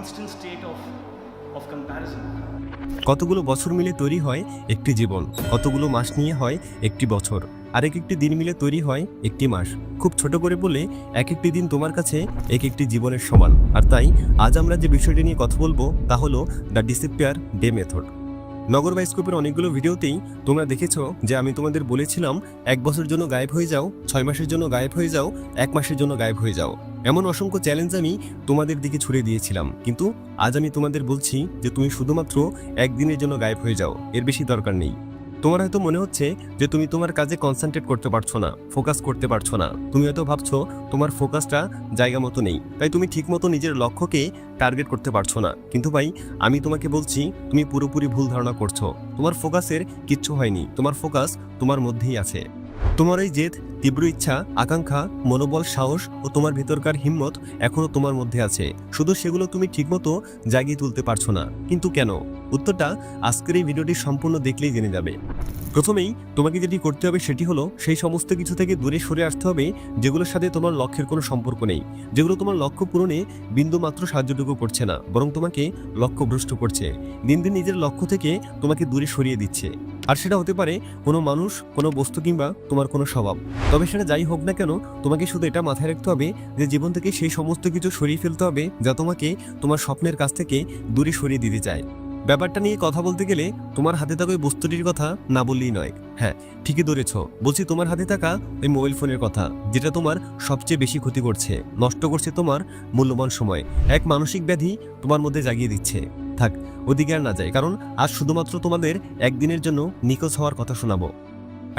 constant state of comparison. কতগুলো বছর মিলে তৈরি হয় একটি জীবন, কতগুলো মাস নিয়ে হয় একটি বছর, আর একটি দিন মিলে তৈরি হয় একটি মাস। খুব ছোট করে বলে এক একটি দিন তোমার কাছে এক একটি জীবনের সমান। আর তাই আজ আমরা যে বিষয়টি নিয়ে কথা বলবো তা হলো দ্য ডিসঅ্যাপিয়ার ডে মেথড। নগর বায়োস্কোপের অনেকগুলো ভিডিওতেই তোমরা দেখেছো যে আমি তোমাদের বলেছিলাম 1 বছরের জন্য গায়েব হয়ে যাও, 6 মাসের জন্য গায়েব হয়ে যাও, 1 মাসের জন্য গায়েব হয়ে যাও। এমন অসংখ্য চ্যালেঞ্জ আমি তোমাদের দিকে ছুড়ে দিয়েছিলাম, কিন্তু আজ আমি তোমাদের বলছি যে তুমি শুধুমাত্র 1 দিনের জন্য গায়েব হয়ে যাও, এর বেশি দরকার নেই। তোমার হয়তো মনে হচ্ছে যে তুমি তোমার কাজে কনসেন্ট্রেট করতে পারছো না, ফোকাস করতে পারছো না। তুমি হয়তো ভাবছো তোমার ফোকাসটা জায়গা মতো নেই, তাই তুমি ঠিকমতো নিজের লক্ষ্যকে টার্গেট করতে পারছো না। কিন্তু ভাই, আমি তোমাকে বলছি তুমি পুরোপুরি ভুল ধারণা করছো। তোমার ফোকাসের কিচ্ছু হয়নি, তোমার ফোকাস তোমার মধ্যেই আছে। তোমার এই জেদ, তীব্র ইচ্ছা, আকাঙ্ক্ষা, মনোবল, সাহস ও তোমার ভেতরকার হিম্মত এখনো তোমার মধ্যে আছে, শুধু সেগুলো তুমি ঠিকমতো জাগিয়ে তুলতে পারছো না। কিন্তু কেন? উত্তরটা আজকের এই ভিডিওটি সম্পূর্ণ দেখলেই জেনে যাবে। প্রথমেই তোমাকে যেটি করতে হবে সেটি হলো সেই সমস্ত কিছু থেকে দূরে সরে আসতে হবে যেগুলোর সাথে তোমার লক্ষ্যের কোনো সম্পর্ক নেই, যেগুলো তোমার লক্ষ্য পূরণে বিন্দুমাত্র সাহায্যটুকু করছে না, বরং তোমাকে লক্ষ্যভ্রষ্ট করছে। দিন দিন নিজের লক্ষ্য থেকে তোমাকে দূরে সরিয়ে দিচ্ছে। আর সেটা হতে পারে কোনো মানুষ, কোনো বস্তু কিংবা তোমার কোনো স্বভাব। তবে সেটা যাই হোক না কেন, তোমাকে শুধু এটা মাথায় রাখতে হবে যে জীবন থেকে সেই সমস্ত কিছু সরিয়ে ফেলতে হবে যা তোমাকে তোমার স্বপ্নের কাছ থেকে দূরে সরিয়ে দিতে চায়। ব্যাপারটা নিয়ে কথা বলতে গেলে তোমার হাতে থাকা ওই বস্তুটির কথা না বললেই নয়। হ্যাঁ, ঠিকই ধরেছ, বলছি তোমার হাতে থাকা ওই মোবাইল ফোনের কথা, যেটা তোমার সবচেয়ে বেশি ক্ষতি করছে, নষ্ট করছে তোমার মূল্যবান সময়, এক মানসিক ব্যাধি তোমার মধ্যে জাগিয়ে দিচ্ছে। থাক, ওদিকে আর না যায়, কারণ আজ শুধুমাত্র তোমাদের একদিনের জন্য নিখোঁজ হওয়ার কথা শোনাবো।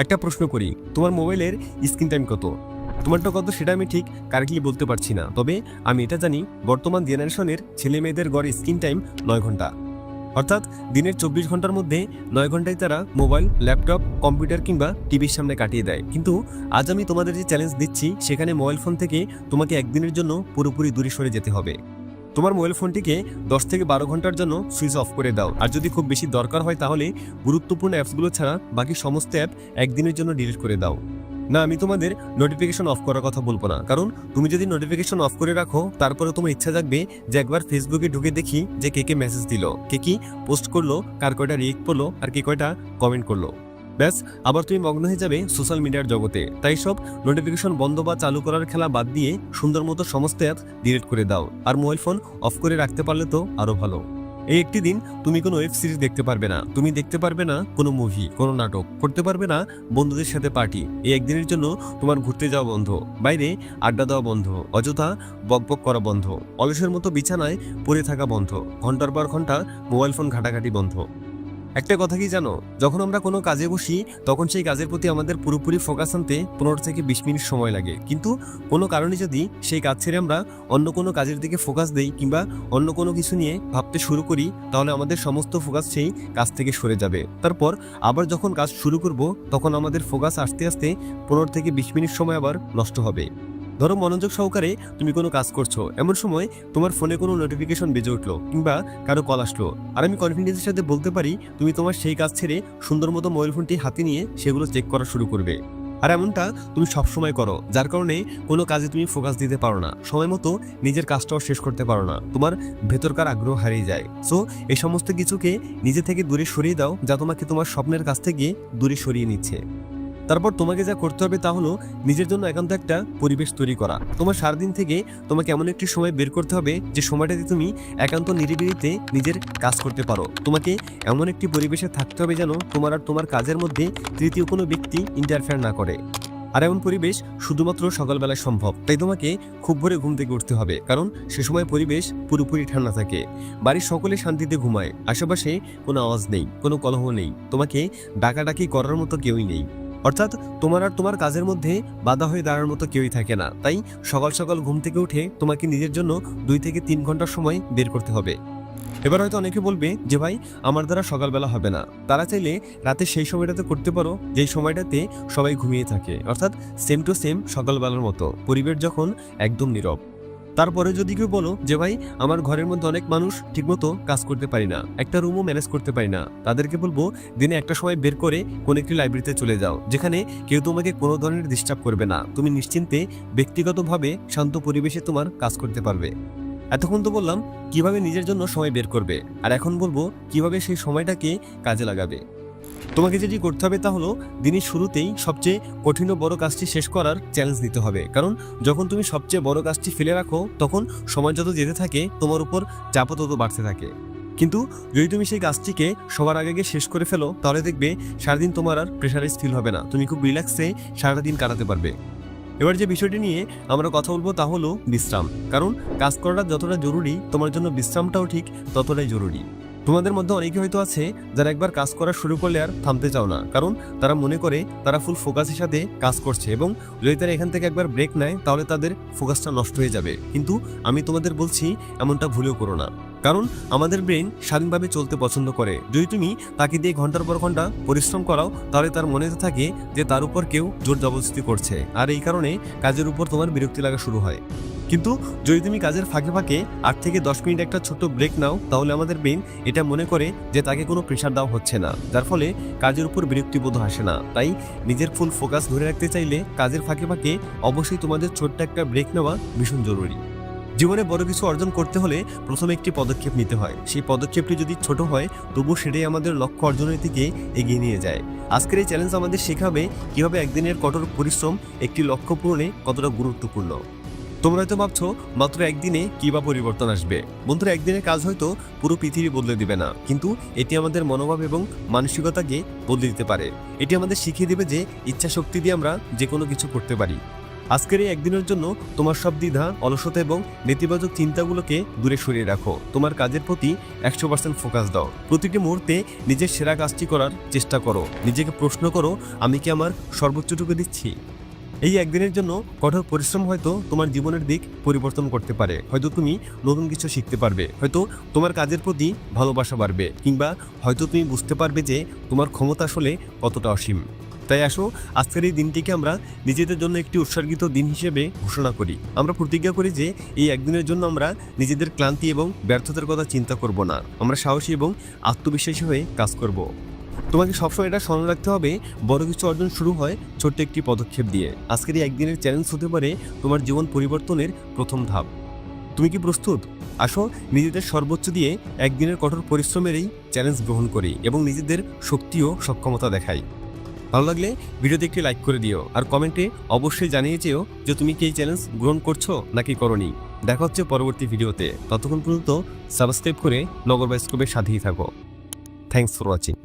একটা প্রশ্ন করি, তোমার মোবাইলের স্ক্রিন টাইম কত? তোমারটা কত সেটা আমি ঠিক কারেক্টলি বলতে পারছি না, তবে আমি এটা জানি বর্তমান জেনারেশনের ছেলে মেয়েদের গড়ে স্ক্রিন টাইম 9 ঘন্টা। অর্থাৎ দিনের 24 ঘন্টার মধ্যে 9 ঘন্টায় তারা মোবাইল, ল্যাপটপ, কম্পিউটার কিংবা টিভির সামনে কাটিয়ে দেয়। কিন্তু আজ আমি তোমাদের যে চ্যালেঞ্জ দিচ্ছি সেখানে মোবাইল ফোন থেকে তোমাকে একদিনের জন্য পুরোপুরি দূরে সরে যেতে হবে। তোমার মোবাইল ফোনটিকে 10 থেকে 12 ঘন্টার জন্য সুইচ অফ করে দাও, আর যদি খুব বেশি দরকার হয় তাহলে গুরুত্বপূর্ণ অ্যাপসগুলো ছাড়া বাকি সমস্ত অ্যাপ একদিনের জন্য ডিলিট করে দাও। না, আমি তোমাদের নোটিফিকেশন অফ করার কথা বলবো না, কারণ তুমি যদি নোটিফিকেশন অফ করে রাখো তারপরে তোমার ইচ্ছা জাগবে যে একবার ফেসবুকে ঢুকে দেখি যে কে কে মেসেজ দিল, কে কি পোস্ট করলো, কার কয়টা রিয়েক্ট করলো, আর কে কয়টা কমেন্ট করলো। ব্যাস, আবার তুমি মগ্ন হয়ে যাবে সোশ্যাল মিডিয়ার জগতে। তাই সব নোটিফিকেশন বন্ধ বা চালু করার খেলা বাদ দিয়ে সুন্দর মতো সমস্ত অ্যাপ ডিলিট করে দাও, আর মোবাইল ফোন অফ করে রাখতে পারলে তো আরো ভালো। এই একটি দিন তুমি কোনো ওয়েব সিরিজ দেখতে পারবে না, তুমি দেখতে পারবে না কোনো মুভি, কোনো নাটক, করতে পারবে না বন্ধুদের সাথে পার্টি। এই একদিনের জন্য তোমার ঘুরতে যাওয়া বন্ধ, বাইরে আড্ডা দেওয়া বন্ধ, অযথা বকবক করা বন্ধ, অলসের মতো বিছানায় পড়ে থাকা বন্ধ, ঘন্টার পর ঘন্টা মোবাইল ফোন ঘাটাঘাটি বন্ধ। একটা কথা কি জানো, যখন আমরা কোনো কাজে বসি তখন সেই কাজের প্রতি আমাদের পুরোপুরি ফোকাস আনতে 15 থেকে 20 মিনিট সময় লাগে, কিন্তু কোনো কারণে যদি সেই কাজ ছেড়ে আমরা অন্য কোনো কাজের দিকে ফোকাস দেই কিংবা অন্য কোনো কিছু নিয়ে ভাবতে শুরু করি, তাহলে আমাদের সমস্ত ফোকাস সেই কাজ থেকে সরে যাবে। তারপর আবার যখন কাজ শুরু করব তখন আমাদের ফোকাস আস্তে আস্তে 15 থেকে 20 মিনিট সময় আবার নষ্ট হবে। ধরো মনোযোগ সহকারে তুমি কোনো কাজ করছো, এমন সময় তোমার ফোনে কোনো নোটিফিকেশন বেজে উঠলো কিংবা কারো কল আসলো, আর আমি কনফিডেন্সের সাথে বলতে পারি তুমি তোমার সেই কাজ ছেড়ে সুন্দর মতো মোবাইল ফোনটি হাতে নিয়ে সেগুলো চেক করা শুরু করবে। আর এমনটা তুমি সবসময় করো, যার কারণে কোনো কাজে তুমি ফোকাস দিতে পারো না, সময় মতো নিজের কাজটাও শেষ করতে পারো না, তোমার ভেতরকার আগ্রহ হারিয়ে যায়। সো এই সমস্ত কিছুকে নিজে থেকে দূরে সরিয়ে দাও যা তোমাকে তোমার স্বপ্নের কাছ থেকে দূরে সরিয়ে নিচ্ছে। তারপর তোমাকে যা করতে হবে তা হলো নিজের জন্য একান্ত একটা পরিবেশ তৈরি করা। তোমার সারাদিন থেকে তোমাকে এমন একটি সময় বের করতে হবে যে সময়টাতে তুমি একান্ত নিরিবিলিতে নিজের কাজ করতে পারো। তোমাকে এমন একটি পরিবেশে থাকতে হবে যেন তোমার আর তোমার কাজের মধ্যে তৃতীয় কোনো ব্যক্তি ইন্টারফেয়ার না করে। আর এমন পরিবেশ শুধুমাত্র সকালবেলায় সম্ভব, তাই তোমাকে খুব ভোরে ঘুম থেকে উঠতে হবে, কারণ সে সময় পরিবেশ পুরোপুরি ঠান্ডা থাকে, বাড়ির সকলে শান্তিতে ঘুমায়, আশেপাশে কোনো আওয়াজ নেই, কোনো কলহ নেই, তোমাকে ডাকাডাকি করার মতো কেউই নেই। অর্থাৎ তোমার আর তোমার কাজের মধ্যে বাধা হয়ে দাঁড়ার মতো কেউই থাকে না। তাই সকাল সকাল ঘুম থেকে উঠে তোমাকে নিজের জন্য 2 থেকে 3 ঘন্টার সময় বের করতে হবে। এবার হয়তো অনেকে বলবে যে ভাই আমার দ্বারা সকালবেলা হবে না, তারা চাইলে রাতে সেই সময়টাতে করতে পারো যেই সময়টাতে সবাই ঘুমিয়ে থাকে, অর্থাৎ সেম টু সেম সকালবেলার মতো, পরিবেশ যখন একদম নীরব। তারপরে যদি কেউ বলো যে ভাই আমার ঘরের মধ্যে অনেক মানুষ ঠিকমতো কাজ করতে পারি না, একটা রুমও ম্যানেজ করতে পারি না, তাদেরকে বলবো দিনে একটা সময় বের করে কোনো একটি লাইব্রেরিতে চলে যাও, যেখানে কেউ তোমাকে কোনো ধরনের ডিস্টার্ব করবে না, তুমি নিশ্চিন্তে ব্যক্তিগতভাবে শান্ত পরিবেশে তোমার কাজ করতে পারবে। এতক্ষণ তো বললাম কিভাবে নিজের জন্য সময় বের করবে, আর এখন বলবো কিভাবে সেই সময়টাকে কাজে লাগাবে। তোমাকে যেটি করতে হবে তা হলো দিনের শুরুতেই সবচেয়ে কঠিন ও বড় কাজটি শেষ করার চ্যালেঞ্জ নিতে হবে। কারণ যখন তুমি সবচেয়ে বড় কাজটি ফেলে রাখো তখন সময় যত যেতে থাকে তোমার উপর চাপও তত বাড়তে থাকে। কিন্তু যদি তুমি সেই কাজটিকে সবার আগে শেষ করে ফেলো তাহলে দেখবে সারাদিন তোমার আর প্রেশারাইজ ফিল হবে না, তুমি খুব রিল্যাক্সে সারাটা দিন কাটাতে পারবে। এবার যে বিষয়টি নিয়ে আমরা কথা বলবো তা হলো বিশ্রাম। কারণ কাজ করাটা যতটা জরুরি তোমার জন্য বিশ্রামটাও ঠিক ততটাই জরুরি। তোমাদের মধ্যে অনেকে হয়তো আছে যারা একবার কাজ করা শুরু করলে আর থামতে চাও না, কারণ তারা মনে করে তারা ফুল ফোকাসের সাথে কাজ করছে এবং যদি তারা এখান থেকে একবার ব্রেক নেয় তাহলে তাদের ফোকাসটা নষ্ট হয়ে যাবে। কিন্তু আমি তোমাদের বলছি এমনটা ভুলেও করো না, কারণ আমাদের ব্রেন স্বাধীনভাবে চলতে পছন্দ করে। যদি তুমি তাকে দিয়ে ঘন্টার পর ঘন্টা পরিশ্রম করাও তাহলে তার মনে থাকে যে তার উপর কেউ জোর জবরদস্তি করছে, আর এই কারণে কাজের উপর তোমার বিরক্তি লাগা শুরু হয়। কিন্তু যদি তুমি কাজের ফাঁকে ফাঁকে 8 থেকে 10 মিনিট একটা ছোট্ট ব্রেক নাও তাহলে আমাদের ব্রেন এটা মনে করে যে তাকে কোনো প্রেশার দেওয়া হচ্ছে না, যার ফলে কাজের উপর বিরক্তিবোধ আসে না। তাই নিজের ফুল ফোকাস ধরে রাখতে চাইলে কাজের ফাঁকে ফাঁকে অবশ্যই তোমাদের ছোট্ট একটা ব্রেক নেওয়া ভীষণ জরুরি। জীবনে বড় কিছু অর্জন করতে হলে প্রথমে একটি পদক্ষেপ নিতে হয়। সেই পদক্ষেপটি যদি ছোট হয় তবু সেটাই আমাদের লক্ষ্য অর্জনের দিকে এগিয়ে নিয়ে যায়। আজকের এই চ্যালেঞ্জ আমাদের শেখাবে কিভাবে একদিনের কঠোর পরিশ্রম একটি লক্ষ্য পূরণে কতটা গুরুত্বপূর্ণ। তোমরা হয়তো ভাবছো মাত্র একদিনে কি বা পরিবর্তন আসবে। বন্ধুরা, একদিনের কাজ হয়তো পুরো পৃথিবী বদলে দিবে না, কিন্তু এটি আমাদের মনোভাব এবং মানসিকতাকে বদলে দিতে পারে। এটি আমাদের শিখিয়ে দেবে যে ইচ্ছা শক্তি দিয়ে আমরা যে কোনো কিছু করতে পারি। আজকের এই একদিনের জন্য তোমার সব দ্বিধা, অলসতা এবং নেতিবাচক চিন্তাগুলোকে দূরে সরিয়ে রাখো। তোমার কাজের প্রতি 100% ফোকাস দাও। প্রতিটি মুহূর্তে নিজের সেরা কাজটি করার চেষ্টা করো। নিজেকে প্রশ্ন করো, আমি কি আমার সর্বোচ্চটুকু দিচ্ছি? এই একদিনের জন্য কঠোর পরিশ্রম হয়তো তোমার জীবনের দিক পরিবর্তন করতে পারে। হয়তো তুমি নতুন কিছু শিখতে পারবে, হয়তো তোমার কাজের প্রতি ভালোবাসা বাড়বে, কিংবা হয়তো তুমি বুঝতে পারবে যে তোমার ক্ষমতা আসলে কতটা অসীম। তাই আসো আজকের এই দিনটিকে আমরা নিজেদের জন্য একটি উৎসর্গিত দিন হিসেবে ঘোষণা করি। আমরা প্রতিজ্ঞা করি যে এই একদিনের জন্য আমরা নিজেদের ক্লান্তি এবং ব্যর্থতার কথা চিন্তা করব না। আমরা সাহসী এবং আত্মবিশ্বাসী হয়ে কাজ করব। তোমাকে সবসময় এটা স্মরণ রাখতে হবে, বড় কিছু অর্জন শুরু হয় ছোট্ট একটি পদক্ষেপ দিয়ে। আজকের এই একদিনের চ্যালেঞ্জ হতে পারে তোমার জীবন পরিবর্তনের প্রথম ধাপ। তুমি কি প্রস্তুত? আসো নিজেদের সর্বোচ্চ দিয়ে একদিনের কঠোর পরিশ্রমের এই চ্যালেঞ্জ গ্রহণ করি এবং নিজেদের শক্তি ও সক্ষমতা দেখাই। ভালো লাগলে ভিডিওতে একটি লাইক করে দিও, আর কমেন্টে অবশ্যই জানিয়ে চেও যে তুমি কি এই চ্যালেঞ্জ গ্রহণ করছো নাকি করোনি। দেখা হচ্ছে পরবর্তী ভিডিওতে। ততক্ষণ পর্যন্ত সাবস্ক্রাইব করে নগর বায়োস্কোপের সাথেই থাকো। Thanks for watching.